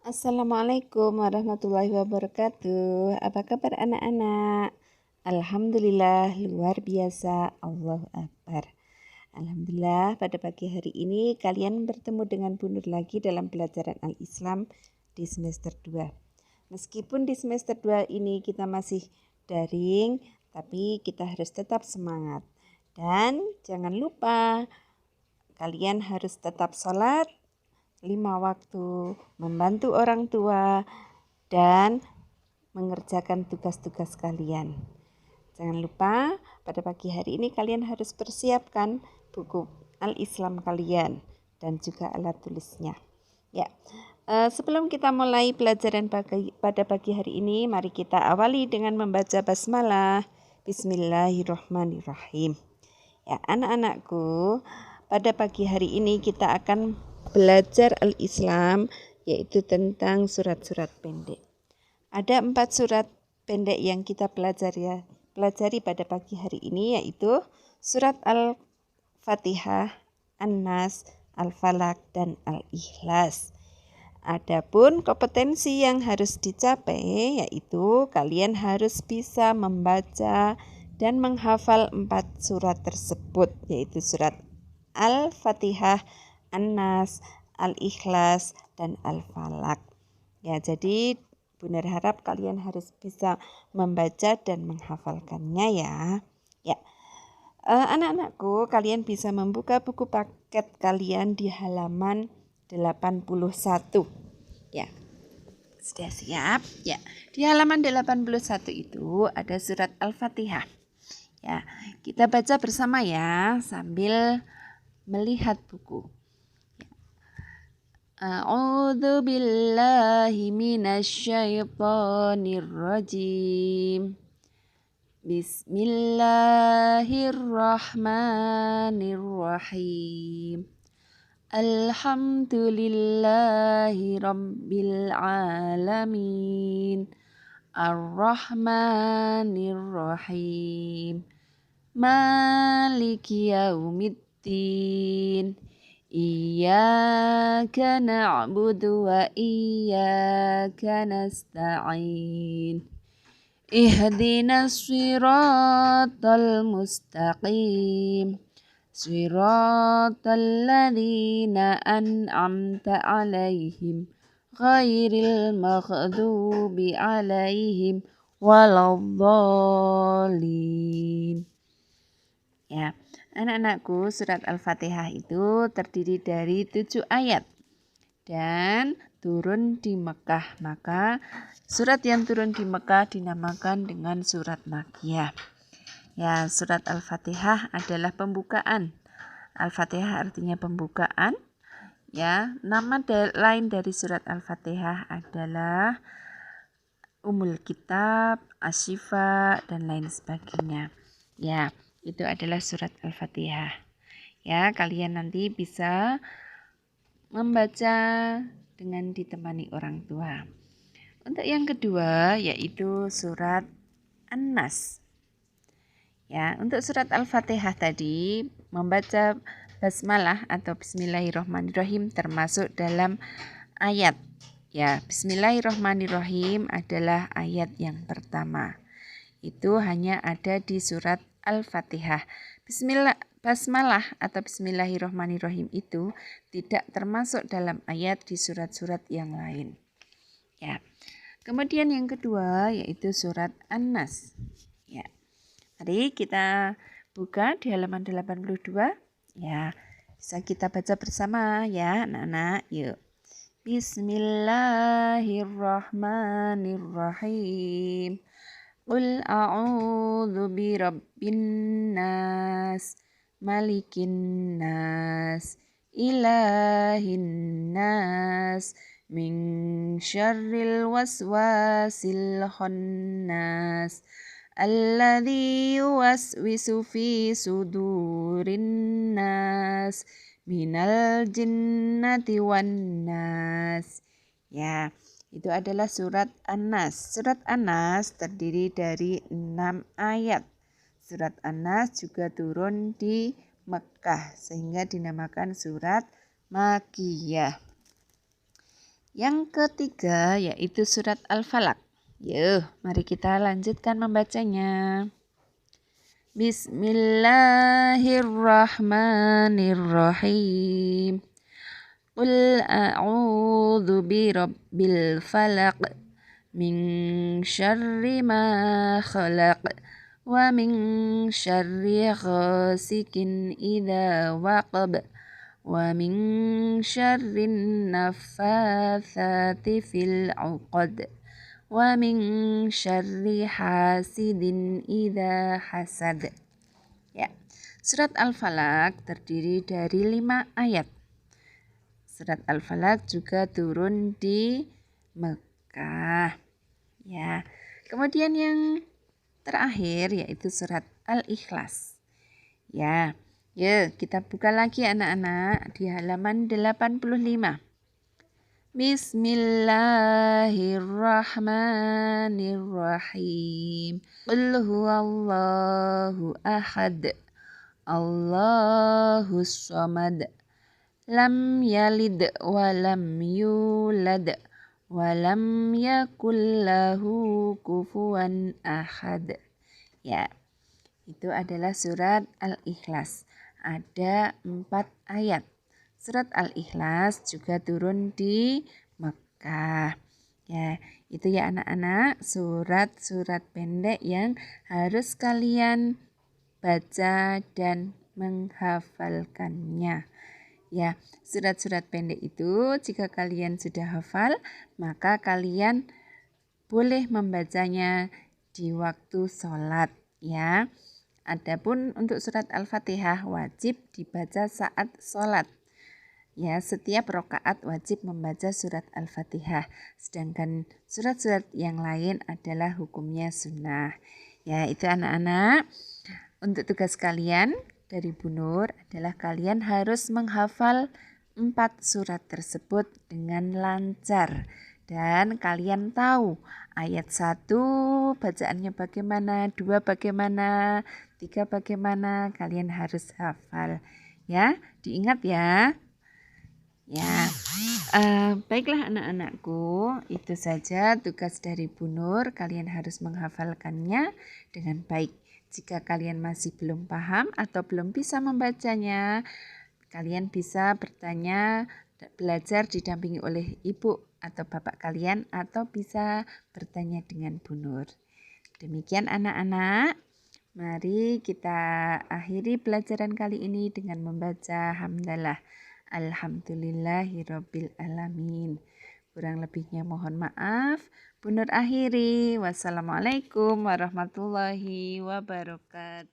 Assalamualaikum warahmatullahi wabarakatuh. Apa kabar anak-anak? Alhamdulillah luar biasa. Allahu Akbar. Alhamdulillah pada pagi hari ini kalian bertemu dengan Bu Nur lagi dalam pelajaran Al-Islam di semester 2. Meskipun di semester 2 ini kita masih daring, tapi kita harus tetap semangat. Dan jangan lupa kalian harus tetap sholat 5 waktu, membantu orang tua, dan mengerjakan tugas-tugas kalian. Jangan lupa pada pagi hari ini kalian harus persiapkan buku Al-Islam kalian dan juga alat tulisnya. Ya, sebelum kita mulai pelajaran pada pagi hari ini, mari kita awali dengan membaca basmalah. Bismillahirrahmanirrahim. Ya, anak-anakku, pada pagi hari ini kita akan belajar Al-Islam, yaitu tentang surat-surat pendek. Ada 4 surat pendek yang kita pelajari pada pagi hari ini, yaitu surat Al-Fatihah, An-Nas, Al-Falaq, dan Al-Ikhlas. Adapun kompetensi yang harus dicapai, yaitu kalian harus bisa membaca dan menghafal 4 surat tersebut, yaitu surat Al-Fatihah, An-Nas, Al-Ikhlas, dan Al-Falaq. Ya, jadi Bunda harap kalian harus bisa membaca dan menghafalkannya ya. Ya, anak-anakku, kalian bisa membuka buku paket kalian di halaman 81. Ya, sudah siap? Ya, di halaman 81 itu ada surat Al-Fatihah. Ya, kita baca bersama ya sambil melihat buku. A'udzu billahi minasyaitonir rajim. Bismillahirrahmanirrahim. Alhamdulillahi rabbil alamin. Ar-Rahmanir-Rahim. Maliki yaumiddin. Iyyaka na'budu wa iyyaka nasta'in. Ihdinas siratal mustaqim. Siratal ladzina an'amta 'alaihim ghairil maghdubi 'alaihim waladdallin. Ya, anak-anakku, surat Al-Fatihah itu terdiri dari 7 ayat dan turun di Mekah. Maka surat yang turun di Mekah dinamakan dengan surat Makkiyah. Ya, surat Al-Fatihah adalah pembukaan. Al-Fatihah artinya pembukaan. Ya, nama lain dari surat Al-Fatihah adalah Ummul Kitab, Asy-Syifa, dan lain sebagainya. Ya, itu adalah surat Al-Fatihah. Ya, kalian nanti bisa membaca dengan ditemani orang tua. Untuk yang kedua yaitu surat An-Nas. Ya, untuk surat Al-Fatihah tadi membaca basmalah atau bismillahirrahmanirrahim termasuk dalam ayat. Ya, bismillahirrahmanirrahim adalah ayat yang pertama. Itu hanya ada di surat Al-Fatihah. Basmalah atau bismillahirrahmanirrahim itu tidak termasuk dalam ayat di surat-surat yang lain. Ya. Kemudian yang kedua yaitu surat An-Nas. Ya. Mari kita buka di halaman 82. Ya. Bisa kita baca bersama ya, anak-anak. Yuk. Bismillahirrahmanirrahim. Qul a'udzu birabbin nas, malikin nas, ilahin nas, min syarril waswasil khannas, alladzi yuwaswisu fi sudurin nas, minal jinnati wan nas. Ya, itu adalah surat An-Nas. Surat An-Nas terdiri dari 6 ayat. Surat An-Nas juga turun di Mekah sehingga dinamakan surat Makkiyah. Yang ketiga yaitu surat Al-Falaq. Yuk, mari kita lanjutkan membacanya. Bismillahirrahmanirrahim. Qul a'udzu birabbil falaq min syarri ma khalaq wa min syarri ghasikin idza waqab wa min syarri naffatsati fil 'uqad wa min syarri hasidin idza hasad. Ya. Surat Al-Falaq terdiri dari 5 ayat. Surat Al-Falaq juga turun di Mekah. Ya. Kemudian yang terakhir yaitu surat Al-Ikhlas. Ya. Yuk, kita buka lagi anak-anak di halaman 85. Bismillahirrahmanirrahim. Qul huwallahu ahad. Allahus samad. Lam yalid wa lam yulad wa lam yakul lahu kufuwan ahad. Ya, itu adalah surat Al-Ikhlas. Ada 4 ayat. Surat Al-Ikhlas juga turun di Mekah. Ya, itu ya anak-anak, surat-surat pendek yang harus kalian baca dan menghafalkannya. Ya, surat-surat pendek itu jika kalian sudah hafal, maka kalian boleh membacanya di waktu sholat, ya. Adapun untuk surat Al-Fatihah wajib dibaca saat sholat. Ya, setiap rakaat wajib membaca surat Al-Fatihah. Sedangkan surat-surat yang lain adalah hukumnya sunnah. Ya, itu anak-anak. Untuk tugas kalian dari Bu Nur adalah kalian harus menghafal 4 surat tersebut dengan lancar. Dan kalian tahu ayat 1 bacaannya bagaimana, 2 bagaimana, 3 bagaimana, kalian harus hafal. Ya, diingat ya. Ya, baiklah anak-anakku, itu saja tugas dari Bu Nur. Kalian harus menghafalkannya dengan baik. Jika kalian masih belum paham atau belum bisa membacanya, kalian bisa bertanya, belajar didampingi oleh ibu atau bapak kalian, atau bisa bertanya dengan Bu Nur. Demikian anak-anak, mari kita akhiri pelajaran kali ini dengan membaca hamdalah. Alhamdulillahirabbil alamin. Kurang lebihnya mohon maaf. Bu Nur akhiri. Wassalamualaikum warahmatullahi wabarakatuh.